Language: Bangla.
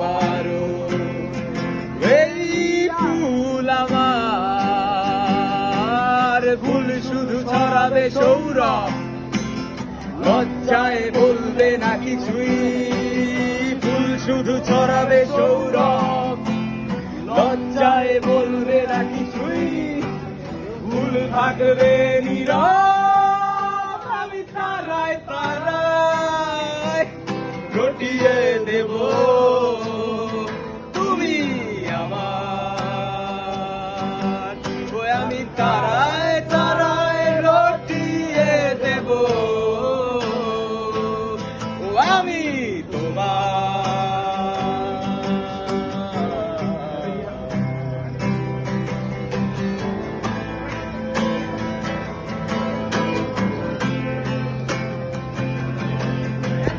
পারো। এই ফুল আমার, ফুল শুধু ছড়াবে সৌরভ, লজ্জায় বলবে না কিছুই। ফুল শুধু ছড়াবে সৌরভ, লজ্জায় বলবে না কিছুই। ফুল থাকবে নীরব, আমি তারায় তারায় রটিয়ে দেব। তুমি আমার, আমি তারায় তারায় রটিয়ে দেব। ও আমি তোমার।